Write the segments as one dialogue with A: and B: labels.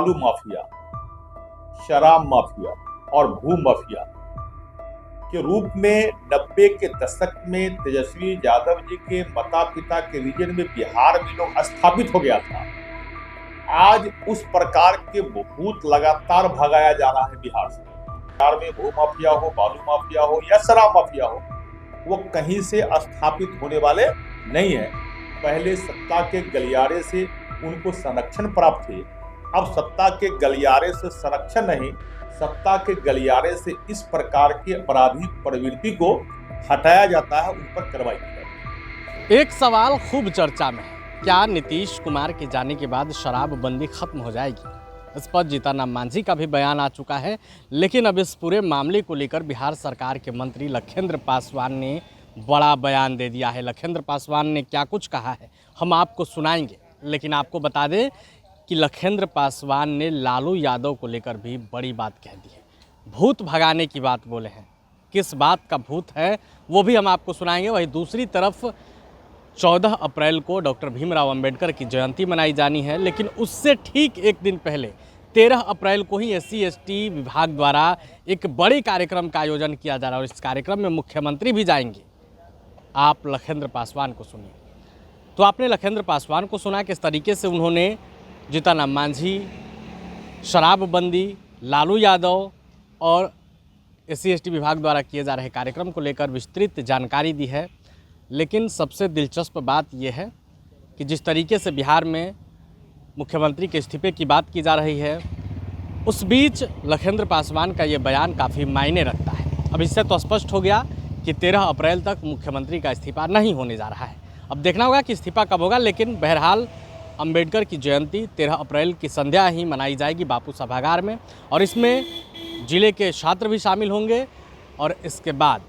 A: बालू माफिया, शराब माफिया और भू माफिया के रूप में 90 के दशक में तेजस्वी यादव जी के माता पिता के रीजन में बिहार में लोग स्थापित हो गया था। आज उस प्रकार के भूत लगातार भगाया जा रहा है बिहार से। बिहार में भू माफिया हो, बालू माफिया हो या शराब माफिया हो, वो कहीं से स्थापित होने वाले नहीं है। पहले सत्ता के गलियारे से उनको संरक्षण प्राप्त थे, अब सत्ता के गलियारे से संरक्षण नहीं, सत्ता के गलियारे से इस प्रकार की अपराधी प्रवृत्ति को हटाया जाता है, उन पर कार्रवाई की जाती है।
B: एक सवाल खूब चर्चा में है, क्या नीतीश कुमार के जाने के बाद शराबबंदी खत्म हो जाएगी? इस पर जीतनराम मांझी का भी बयान आ चुका है, लेकिन अब इस पूरे मामले को लेकर बिहार सरकार के मंत्री लखेंद्र पासवान ने बड़ा बयान दे दिया है। लखेंद्र पासवान ने क्या कुछ कहा है हम आपको सुनाएंगे, लेकिन आपको बता दें कि लखेंद्र पासवान ने लालू यादव को लेकर भी बड़ी बात कह दी है। भूत भगाने की बात बोले हैं। किस बात का भूत है वो भी हम आपको सुनाएंगे। वहीं दूसरी तरफ 14 अप्रैल को डॉक्टर भीमराव अंबेडकर की जयंती मनाई जानी है, लेकिन उससे ठीक एक दिन पहले 13 अप्रैल को ही SC/ST विभाग द्वारा एक बड़े कार्यक्रम का आयोजन किया जा रहा है और इस कार्यक्रम में मुख्यमंत्री भी जाएंगे। आप लखेंद्र पासवान को सुनिए। तो आपने लखेंद्र पासवान को सुना किस तरीके से उन्होंने जीतनराम मांझी, शराबबंदी, लालू यादव और SC/ST विभाग द्वारा किए जा रहे कार्यक्रम को लेकर विस्तृत जानकारी दी है। लेकिन सबसे दिलचस्प बात यह है कि जिस तरीके से बिहार में मुख्यमंत्री के इस्तीफे की बात की जा रही है, उस बीच लखेंद्र पासवान का ये बयान काफ़ी मायने रखता है। अब इससे तो स्पष्ट हो गया कि 13 अप्रैल तक मुख्यमंत्री का इस्तीफा नहीं होने जा रहा है। अब देखना होगा कि इस्तीफा कब होगा, लेकिन बहरहाल अंबेडकर की जयंती 13 अप्रैल की संध्या ही मनाई जाएगी बापू सभागार में, और इसमें जिले के छात्र भी शामिल होंगे और इसके बाद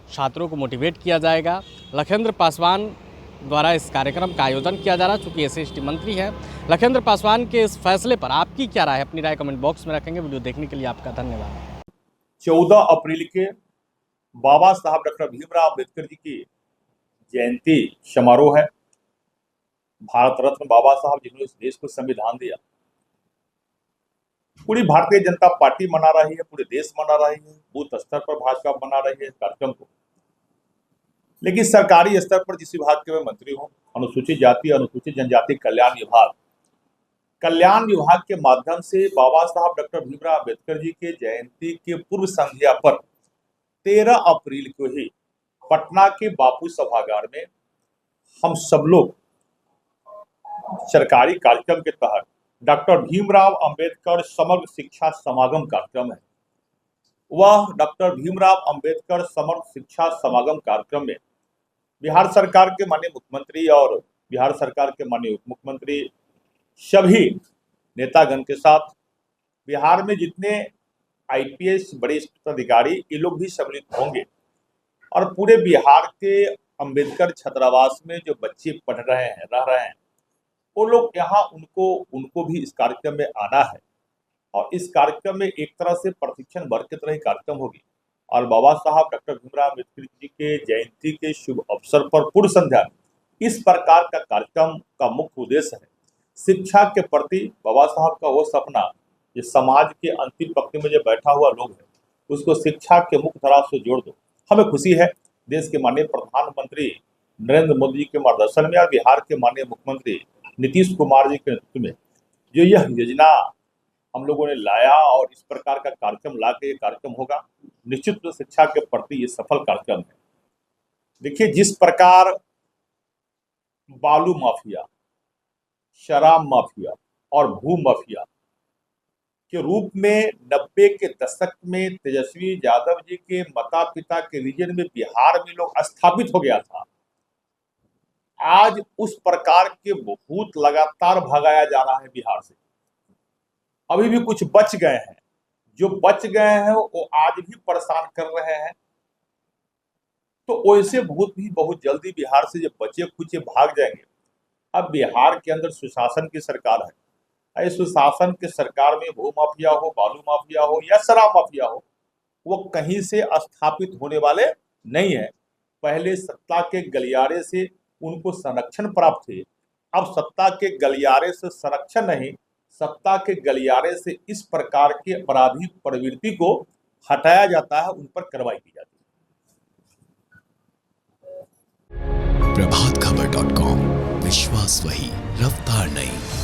B: छात्रों को मोटिवेट किया जाएगा। लखेंद्र पासवान द्वारा इस कार्यक्रम का आयोजन किया जा रहा है। चूँकि SC/ST मंत्री है, लखेंद्र पासवान के इस फैसले पर आपकी क्या राय है? अपनी राय कमेंट बॉक्स में रखेंगे। वीडियो देखने के लिए आपका धन्यवाद।
A: 14 अप्रैल के बाबा साहब डॉक्टर भीमराव अम्बेडकर जी की जयंती समारोह है। भारत रत्न बाबा साहब जिन्होंने इस देश को संविधान दिया, पूरी भारतीय जनता पार्टी मना रही है, पूरे देश मना रही है, बूथ स्तर पर भाजपा मना रही है इस कार्यक्रम को। लेकिन सरकारी स्तर पर जिस विभाग के मैं मंत्री हूं, अनुसूचित जाति अनुसूचित जनजाति कल्याण विभाग के माध्यम से बाबा साहब डॉक्टर भीमराव अम्बेडकर जी के जयंती के पूर्व संध्या पर 13 अप्रैल को ही पटना के बापू सभागार में हम सब लोग सरकारी कार्यक्रम के तहत डॉक्टर भीमराव अंबेडकर समग्र शिक्षा समागम कार्यक्रम है। वह डॉक्टर भीमराव अंबेडकर समग्र शिक्षा समागम कार्यक्रम में बिहार सरकार के माननीय मुख्यमंत्री और बिहार सरकार के माननीय उप मुख्यमंत्री, सभी नेतागण के साथ बिहार में जितने IPS बड़े अधिकारी, ये लोग भी सम्मिलित होंगे और पूरे बिहार के अंबेडकर छात्रावास में जो बच्चे पढ़ रहे हैं, रह रहे हैं, वो लोग यहाँ उनको भी इस कार्यक्रम में आना है और इस कार्यक्रम में एक तरह से प्रशिक्षण वर्ग की तरह ही कार्यक्रम होगी। और बाबा साहब डॉक्टर भीमराव अम्बेडकर जी के जयंती के शुभ अवसर पर पूर्व संध्या इस प्रकार का कार्यक्रम का मुख्य उद्देश्य है शिक्षा के प्रति बाबा साहब का वो सपना, ये समाज के अंतिम पंक्ति में जो बैठा हुआ लोग है, उसको शिक्षा के मुख्य धारा से जोड़ दो। हमें खुशी है देश के माननीय प्रधानमंत्री नरेंद्र मोदी जी के मार्गदर्शन में और बिहार के माननीय मुख्यमंत्री नीतीश कुमार जी के नेतृत्व में जो यह योजना हम लोगों ने लाया और इस प्रकार का कार्यक्रम ला के ये कार्यक्रम होगा, निश्चित रूप से शिक्षा के प्रति ये सफल कार्यक्रम है। देखिए, जिस प्रकार बालू माफिया, शराब माफिया और भू माफिया के रूप में 90 के दशक में तेजस्वी यादव जी के माता पिता के रीजन में बिहार में लोग स्थापित हो गया था, आज उस प्रकार के भूत लगातार भगाया जा रहा है बिहार से। अभी भी कुछ बच गए हैं, जो बच गए हैं वो आज भी परेशान कर रहे हैं। तो वैसे भूत भी बहुत जल्दी बिहार से जब बचे खुचे भाग जाएंगे। अब बिहार के अंदर सुशासन की सरकार है। इस सुशासन के सरकार में भू माफिया हो, बालू माफिया हो या शराब माफिया हो, वो कहीं से स्थापित होने वाले नहीं है। पहले सत्ता के गलियारे से उनको संरक्षण प्राप्त थे, अब सत्ता के गलियारे से संरक्षण नहीं, सत्ता के गलियारे से इस प्रकार के आपराधिक प्रवृत्ति को हटाया जाता है, उन पर कार्रवाई की जाती है।
C: प्रभातखबर.com, विश्वास वही, रफ्तार नहीं।